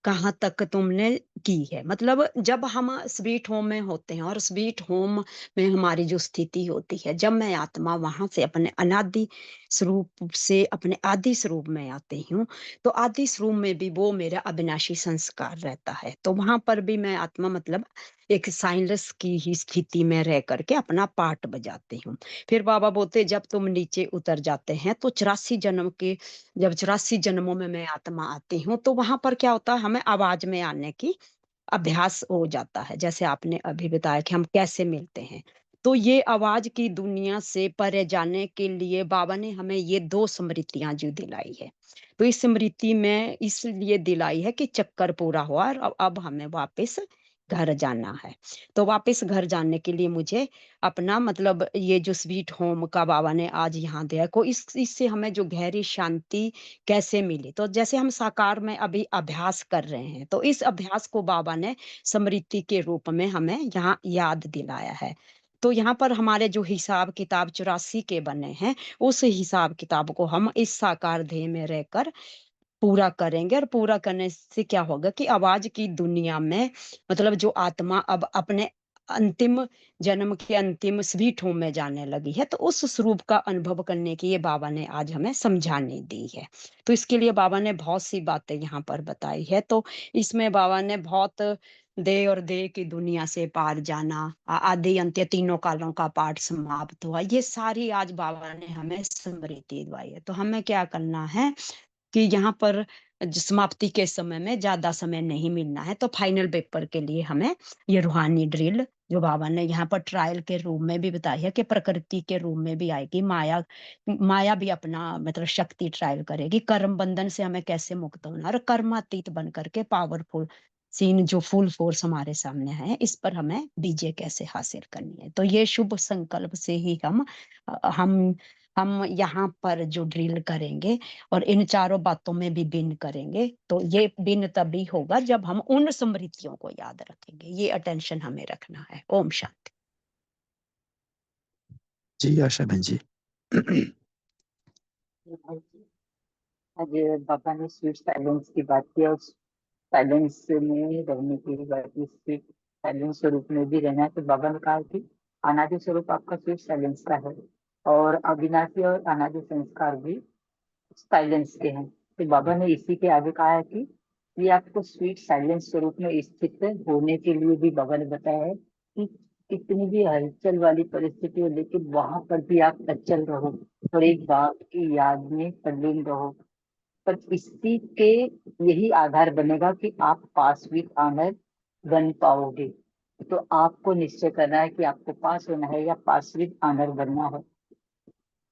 कहाँ तक तुमने की है? मतलब जब हम स्वीट होम में होते हैं और स्वीट होम में हमारी जो स्थिति होती है, जब मैं आत्मा वहाँ से अपने अनादि स्वरूप से अपने आदि स्वरूप में आती हूँ, तो आदि स्वरूप में भी वो मेरा अविनाशी संस्कार रहता है। तो वहाँ पर भी मैं आत्मा मतलब एक साइलेंस की ही स्थिति में रह करके अपना पार्ट बजाती हूँ। फिर बाबा बोलते जब तुम नीचे उतर जाते हैं तो 84 जन्म के जब 84 जन्मों में मैं आत्मा आती हूँ, तो वहाँ पर क्या होता है हमें आवाज में आने की अभ्यास हो जाता है। जैसे आपने अभी बताया कि हम कैसे मिलते हैं। तो ये आवाज की दुनिया से परे जाने के लिए बाबा ने हमें ये 2 स्मृतियाँ जो दिलाई है। तो इस स्मृति में इसलिए दिलाई है कि चक्कर पूरा हुआ और अब हमें वापस घर जाना है। तो वापस घर जाने के लिए मुझे अपना मतलब ये जो स्वीट होम का बाबा ने आज यहाँ दिया को इससे हमें जो गहरी शांति कैसे मिली, तो जैसे हम साकार में अभी अभ्यास कर रहे हैं, तो इस अभ्यास को बाबा ने स्मृति के रूप में हमें यहाँ याद दिलाया है। तो यहाँ पर हमारे जो हिसाब किताब 84 के बने हैं, उस हिसाब किताब को हम इस साकार देह में रहकर पूरा करेंगे और पूरा करने से क्या होगा कि आवाज की दुनिया में मतलब जो आत्मा अब अपने अंतिम जन्म के अंतिम स्वीट होम में जाने लगी है, तो उस स्वरूप का अनुभव करने की ये बाबा ने आज हमें समझाने दी है। तो इसके लिए बाबा ने बहुत सी बातें यहाँ पर बताई है। तो इसमें बाबा ने बहुत दे और दे की दुनिया से पार जाना, आदि अंत्य तीनों कालों का पाठ समाप्त हुआ। ये सारी आज बाबा ने हमें स्मृति दिलवाई है। तो हमें क्या करना है कि यहाँ पर समाप्ति के समय में ज्यादा समय नहीं मिलना है, तो फाइनल पेपर के लिए हमें ये रूहानी ड्रिल जो बाबा ने यहाँ पर ट्रायल के रूप में भी बताई है कि प्रकृति के रूप में भी आएगी। माया माया भी अपना मतलब शक्ति ट्रायल करेगी। कर्म बंधन से हमें कैसे मुक्त होना और कर्मातीत बन करके पावरफुल सीन जो फुल फोर्स हमारे सामने है, इस पर हमें विजय कैसे हासिल करनी है। तो ये शुभ संकल्प से ही हम यहाँ पर जो ड्रिल करेंगे और इन चारों बातों में भी बिन करेंगे, तो ये बिन तभी होगा जब हम उन स्मृतियों को याद रखेंगे। ये अटेंशन हमें रखना है। ओम शांति। जी आशा बहन जी। आज बाबा ने स्वीट साइलेंस की बात की और साइलेंस में रहने की बात की। स्वीट साइलेंस स्वरूप में भी रहना है। तो बाबा ने कहा कि अनादि स्वरूप आपका स्वीट साइलेंस का है और अविनाशी और अनादि संस्कार भी साइलेंस के हैं। तो बाबा ने इसी के आगे कहा है कि ये आपको स्वीट साइलेंस स्वरूप में स्थित होने के लिए भी बाबा ने बताया है कि कितनी भी हलचल वाली परिस्थिति हो, लेकिन वहां पर भी आप अचल रहो और एक बाप की याद में तल्लीन रहो। पर इसी के यही आधार बनेगा कि आप पास विद ऑनर बन पाओगे। तो आपको निश्चय करना है कि आपको पास होना है या पास विद ऑनर बनना है।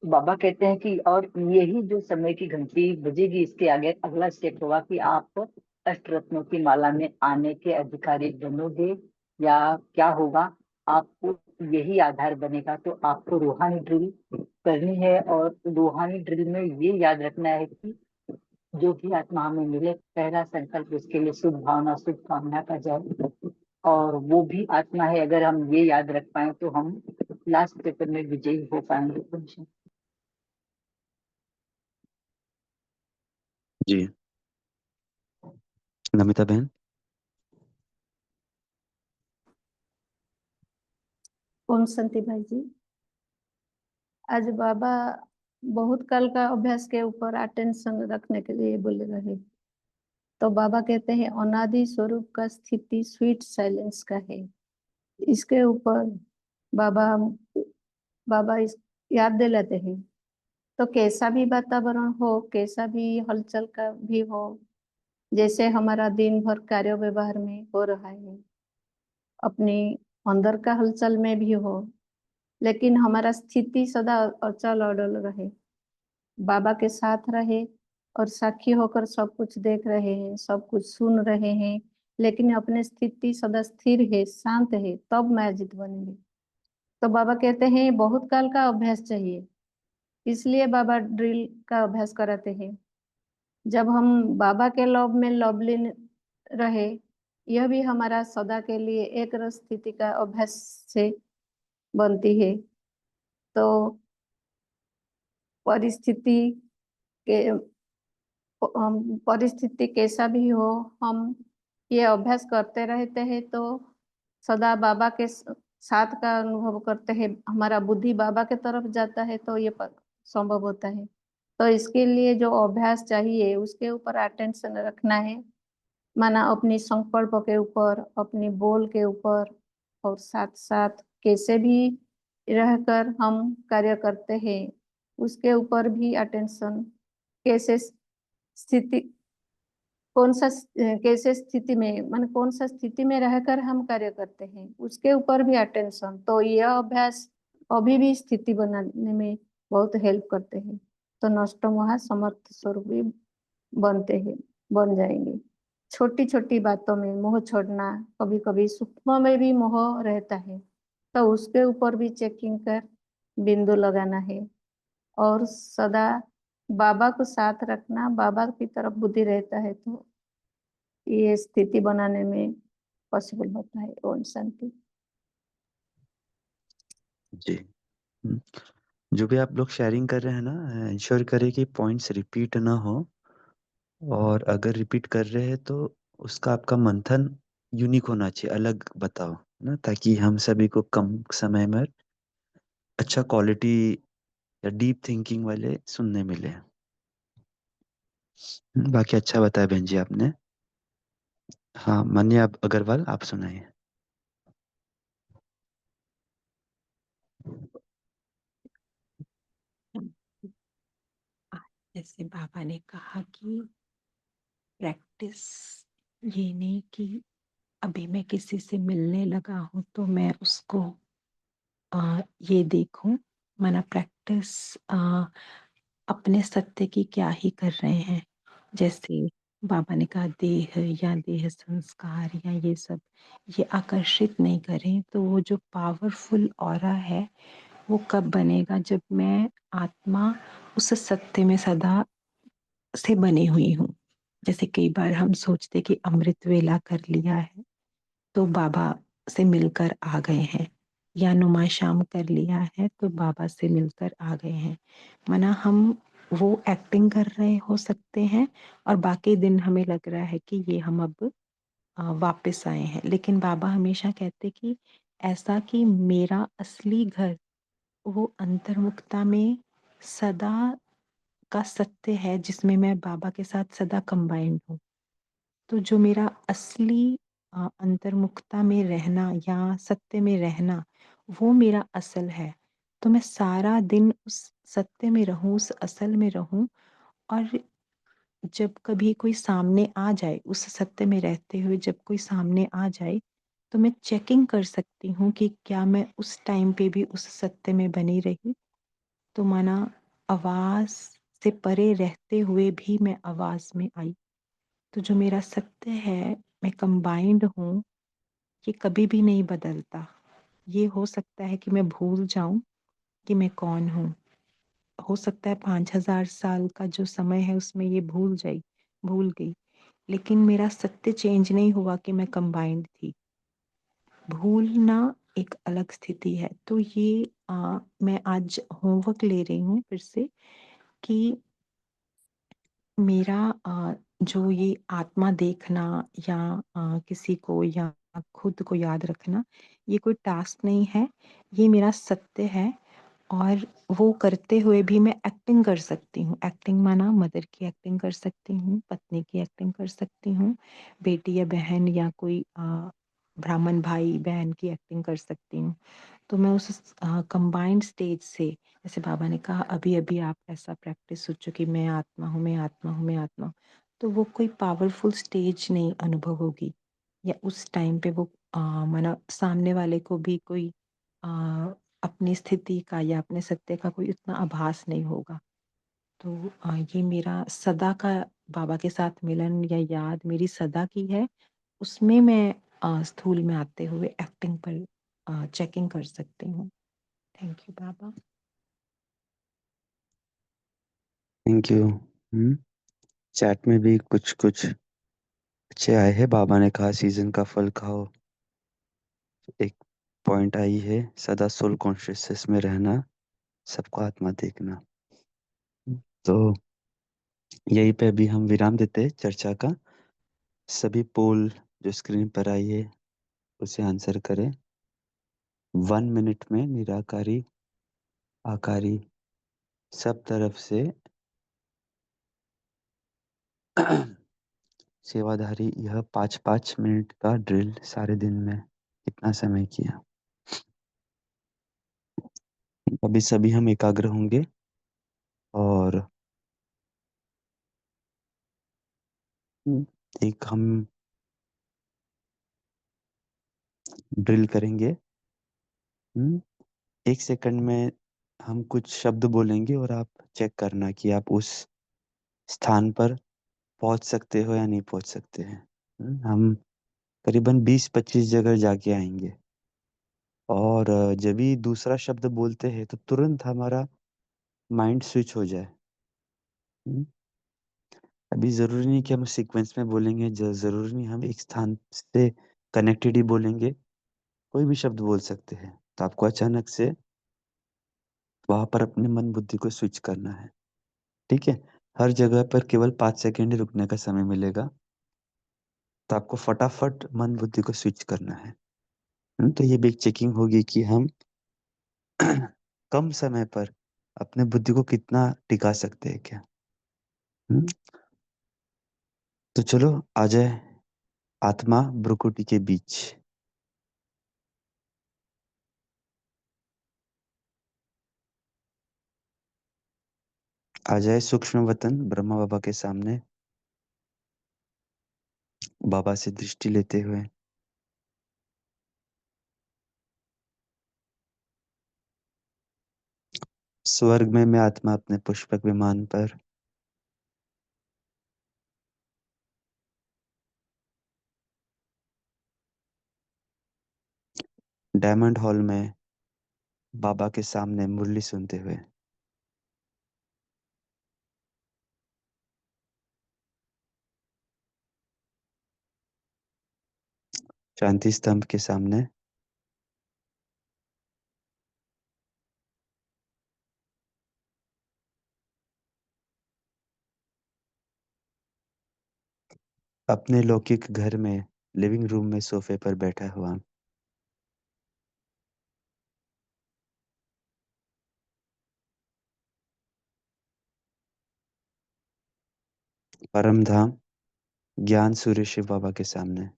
बाबा कहते हैं कि और यही जो समय की घंटी बजेगी, इसके आगे अगला स्टेप होगा कि आप अष्टरत्नों की माला में आने के अधिकारी बनोगे या क्या होगा। आपको यही आधार बनेगा। तो आपको रूहानी ड्रिल करनी है और रूहानी ड्रिल में ये याद रखना है कि जो भी आत्मा हमें मिले, पहला संकल्प उसके लिए शुभ भावना शुभ कामना का जाए और वो भी आत्मा है। अगर हम ये याद रख पाए तो हम लास्ट पेपर में विजयी हो पाएंगे। जी नमिता बहन। ओम शांति भाई जी। आज बाबा बहुत काल का अभ्यास के ऊपर अटेंशन रखने के लिए बोले रहे। तो बाबा कहते हैं अनादि स्वरूप का स्थिति स्वीट साइलेंस का है। इसके ऊपर बाबा बाबा इस याद दिलाते हैं। तो कैसा भी वातावरण हो, कैसा भी हलचल का भी हो, जैसे हमारा दिन भर कार्य व्यवहार में हो रहा है, अपने अंदर का हलचल में भी हो, लेकिन हमारा स्थिति सदा अचल अडल रहे, बाबा के साथ रहे और साक्षी होकर सब कुछ देख रहे हैं, सब कुछ सुन रहे हैं, लेकिन अपने स्थिति सदा स्थिर है, शांत है, तब मैजिक बनेंगे। तो बाबा कहते हैं बहुत काल का अभ्यास चाहिए, इसलिए बाबा ड्रिल का अभ्यास कराते हैं। जब हम बाबा के लव में लवलीन रहे, यह भी हमारा सदा के लिए एक रस स्थिति का अभ्यास से बनती है। तो परिस्थिति के परिस्थिति कैसा भी हो, हम ये अभ्यास करते रहते हैं तो सदा बाबा के साथ का अनुभव करते हैं। हमारा बुद्धि बाबा के तरफ जाता है तो ये संभव होता है। तो इसके लिए जो अभ्यास चाहिए उसके ऊपर अटेंशन रखना है, माना अपनी संकल्प के ऊपर, अपनी बोल के ऊपर, और साथ साथ कैसे भी रहकर हम कार्य करते हैं उसके ऊपर भी अटेंशन। कैसे स्थिति कौन सा कैसे स्थिति में मान कौन सा स्थिति में रहकर हम कार्य करते हैं उसके ऊपर भी अटेंशन। तो यह अभ्यास अभी भी स्थिति बनाने में बहुत हेल्प करते हैं। तो नष्ट मोह समर्थ स्वरूप भी बनते हैं, बन जाएंगे। छोटी छोटी बातों में मोह छोड़ना, कभी कभी सूक्ष्म में भी मोह रहता है तो उसके ऊपर भी चेकिंग कर बिंदु लगाना है और सदा बाबा को साथ रखना, बाबा की तरफ बुद्धि रहता है तो ये स्थिति बनाने में पॉसिबल होता है। ओम शांति। जी जो भी आप लोग शेयरिंग कर रहे हैं ना, इंश्योर करें कि पॉइंट्स रिपीट ना हो, और अगर रिपीट कर रहे हैं तो उसका आपका मंथन यूनिक होना चाहिए, अलग बताओ ना, ताकि हम सभी को कम समय में अच्छा क्वालिटी या डीप थिंकिंग वाले सुनने मिले। बाकी अच्छा बताया बहन जी आपने। हाँ, माननीय अग्रवाल, आप सुनाइए। जैसे बाबा ने कहा कि प्रैक्टिस ये नहीं कि अभी मैं किसी से मिलने लगा हूँ तो मैं उसको ये देखूं, माना प्रैक्टिस अपने सत्य की क्या ही कर रहे हैं। जैसे बाबा ने कहा देह या देह संस्कार या ये सब ये आकर्षित नहीं करें, तो वो जो पावरफुल ऑरा है वो कब बनेगा, जब मैं आत्मा उस सत्य में सदा से बनी हुई हूँ। जैसे कई बार हम सोचते कि अमृत वेला कर लिया है तो बाबा से मिलकर आ गए हैं, या नुमा शाम कर लिया है तो बाबा से मिलकर आ गए हैं। माना हम वो एक्टिंग कर रहे हो सकते हैं और बाकी दिन हमें लग रहा है कि ये हम अब वापस आए हैं, लेकिन बाबा हमेशा कहते कि ऐसा कि मेरा असली घर वो अंतर्मुखता में सदा का सत्य है, जिसमें मैं बाबा के साथ सदा कंबाइंड हूँ। तो जो मेरा असली अंतर्मुखता में रहना या सत्य में रहना, वो मेरा असल है। तो मैं सारा दिन उस सत्य में रहूं, उस असल में रहूं, और जब कभी कोई सामने आ जाए, उस सत्य में रहते हुए जब कोई सामने आ जाए, तो मैं चेकिंग कर सकती हूँ कि क्या मैं उस टाइम पे भी उस सत्य में बनी रही। तो माना आवाज से परे रहते हुए भी मैं आवाज में आई। तो जो मेरा सत्य है, मैं कंबाइंड हूँ, ये कभी भी नहीं बदलता। ये हो सकता है कि मैं भूल जाऊं कि मैं कौन हूँ। हो सकता है 5000 साल का जो समय है उसमें ये भूल गई, लेकिन मेरा सत्य चेंज नहीं हुआ कि मैं कंबाइंड थी। भूलना एक अलग स्थिति है। तो ये मैं आज होमवर्क ले रही हूँ फिर से कि मेरा जो ये आत्मा देखना या किसी को या खुद को याद रखना, ये कोई टास्क नहीं है, ये मेरा सत्य है। और वो करते हुए भी मैं एक्टिंग कर सकती हूँ। एक्टिंग माना मदर की एक्टिंग कर सकती हूँ, पत्नी की एक्टिंग कर सकती हूँ, बेटी या बहन या कोई ब्राह्मण भाई बहन की एक्टिंग कर सकती हूँ। तो मैं उस कंबाइंड स्टेज से, जैसे बाबा ने कहा अभी अभी आप ऐसा प्रैक्टिस सोचो कि मैं आत्मा हूँ, मैं आत्मा हूँ, मैं आत्मा हूँ, तो वो कोई पावरफुल स्टेज नहीं अनुभव होगी। या उस टाइम पे वो माना सामने वाले को भी कोई आ, अपनी स्थिति का या अपने सत्य का कोई उतना आभास नहीं होगा। तो ये मेरा सदा का बाबा के साथ मिलन या याद मेरी सदा की है। उसमें मैं स्थूल में आते हुए एक्टिंग पर चेकिंग कर सकती हूँ। Thank you Baba. Thank you. Chat में भी कुछ कुछ अच्छे आए हैं। बाबा ने कहा सीजन का फल खाओ। एक पॉइंट आई है, सदा सोल कॉन्शियसनेस में रहना, सबको आत्मा देखना। तो यहीं पे अभी हम विराम देते हैं चर्चा का। सभी पोल जो स्क्रीन पर आई है उसे आंसर करें। 1 मिनट में निराकारी आकारी सब तरफ से सेवाधारी, यह 5-5 मिनट का ड्रिल सारे दिन में कितना समय किया। अभी सभी हम एकाग्र होंगे और एक हम ड्रिल करेंगे। 1 सेकंड में हम कुछ शब्द बोलेंगे और आप चेक करना कि आप उस स्थान पर पहुंच सकते हो या नहीं पहुंच सकते हैं। हम करीबन 20-25 जगह जाके आएंगे और जब भी दूसरा शब्द बोलते हैं तो तुरंत हमारा माइंड स्विच हो जाए। हम्म, अभी जरूरी नहीं कि हम सीक्वेंस में बोलेंगे, जरूरी नहीं हम एक स्थान से कनेक्टेड ही बोलेंगे, कोई भी शब्द बोल सकते हैं। तो आपको अचानक से वहां पर अपने मन बुद्धि को स्विच करना है। ठीक है, हर जगह पर केवल 5 सेकंड ही रुकने का समय मिलेगा, तो आपको फटाफट मन बुद्धि को स्विच करना है। तो ये भी एक चेकिंग होगी कि हम कम समय पर अपने बुद्धि को कितना टिका सकते हैं क्या। हम्म, तो चलो आ जाए आत्मा भ्रुकुटी के बीच। आ जाए सूक्ष्म वतन ब्रह्मा बाबा के सामने, बाबा से दृष्टि लेते हुए। स्वर्ग में मैं आत्मा अपने पुष्पक विमान पर, डायमंड हॉल में बाबा के सामने मुरली सुनते हुए। शांति स्तंभ के सामने अपने लौकिक घर में लिविंग रूम में सोफे पर बैठा हुआ। परम धाम ज्ञान सूर्य शिव बाबा के सामने।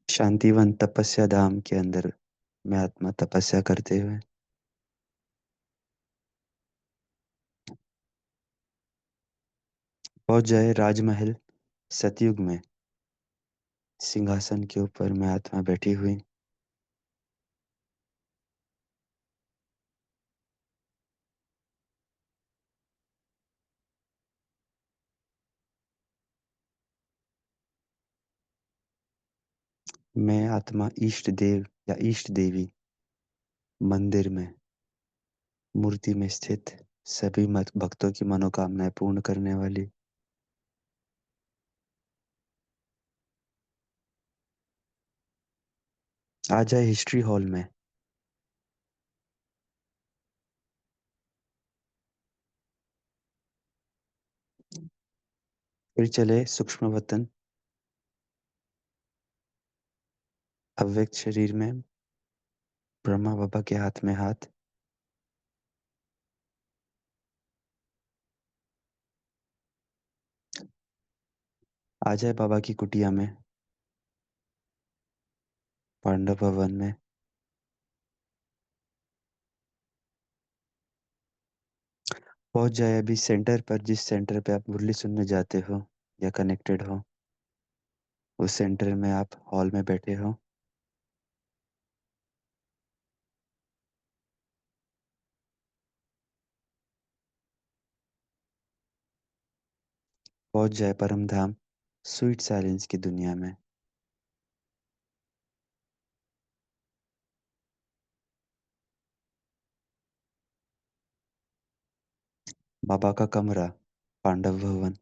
शांतिवन तपस्या धाम के अंदर मैं आत्मा तपस्या करते हुए। पहुंच जाए राजमहल सतयुग में, सिंहासन के ऊपर मैं आत्मा बैठी हुई। मैं आत्मा इष्ट देव या इष्ट देवी मंदिर में मूर्ति में स्थित सभी भक्तों की मनोकामनाएं पूर्ण करने वाली। आ जाए हिस्ट्री हॉल में, फिर चले सूक्ष्म वतन अव्यक्त शरीर में ब्रह्मा बाबा के हाथ में हाथ। आ जाए बाबा की कुटिया में, पांडव भवन में। पहुंच जाए अभी सेंटर पर, जिस सेंटर पे आप मुरली सुनने जाते हो या कनेक्टेड हो, उस सेंटर में आप हॉल में बैठे हो। पहुंच जाए परम धाम स्वीट साइलेंस की दुनिया में। बाबा का कमरा पांडव भवन,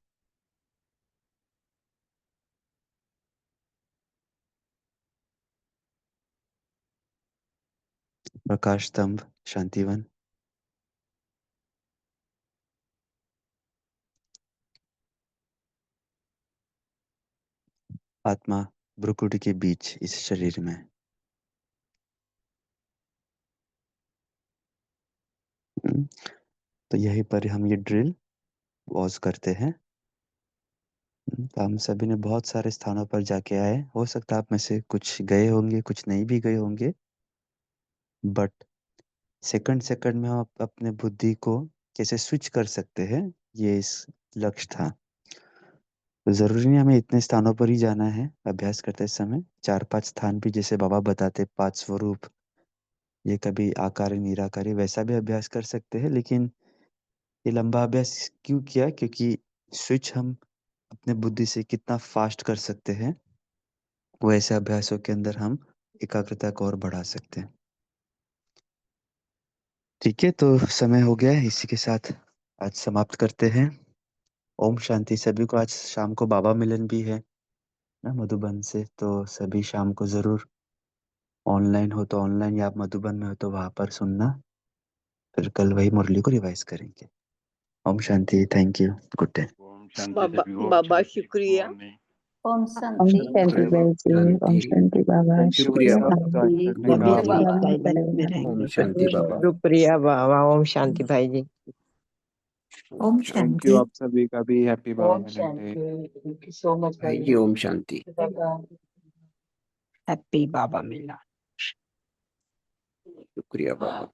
प्रकाश स्तंभ शांतिवन। आत्मा भ्रुकुटी के बीच इस शरीर में। तो यहीं पर हम ये ड्रिल पॉज करते हैं। तो हम सभी ने बहुत सारे स्थानों पर जाके आए, हो सकता है आप में से कुछ गए होंगे, कुछ नहीं भी गए होंगे, बट सेकंड सेकंड में हम अपने बुद्धि को कैसे स्विच कर सकते हैं, ये इस लक्ष्य था। तो जरूरी नहीं हमें इतने स्थानों पर ही जाना है अभ्यास करते समय। 4-5 स्थान भी जैसे बाबा बताते 5 स्वरूप, ये कभी आकारी निराकारी वैसा भी अभ्यास कर सकते हैं। लेकिन ये लंबा अभ्यास क्यों किया, क्योंकि स्विच हम अपने बुद्धि से कितना फास्ट कर सकते हैं, वैसे अभ्यासों के अंदर हम एकाग्रता को और बढ़ा सकते हैं। ठीक है, तो समय हो गया है, इसी के साथ आज समाप्त करते हैं। ओम शांति। सभी को आज शाम को बाबा मिलन भी है ना मधुबन से, तो सभी शाम को जरूर, ऑनलाइन हो तो ऑनलाइन या आप मधुबन में हो तो वहां पर सुनना। फिर कल वही मुरली को रिवाइज करेंगे। ओम शांति। Thank you. Good day. ओम शांति बाबा सभी को। ओम बाबा शांति। गुड शुक्रिया। मॉर्निंग। ओम ओम शांति। शांति बहन जी, ओम शांति बाबा, शुक्रिया शुक्रिया बाबा बाबा। ज्वाइन करने अभी का। हम बाबा साइलेंस में ओम रहेंगे। शांति बाबा। शुक्रिया बाबा, ओम शांति भाई जी। ओम थैंक यू शांति। आप सभी का भी। हैप्पी बाबा ओम वैलेंटाइन। शांति, थैंक यू सो मच भाई भाई जी ओम शांति। बाबा। हैप्पी बाबा मिला। शुक्रिया बाबा।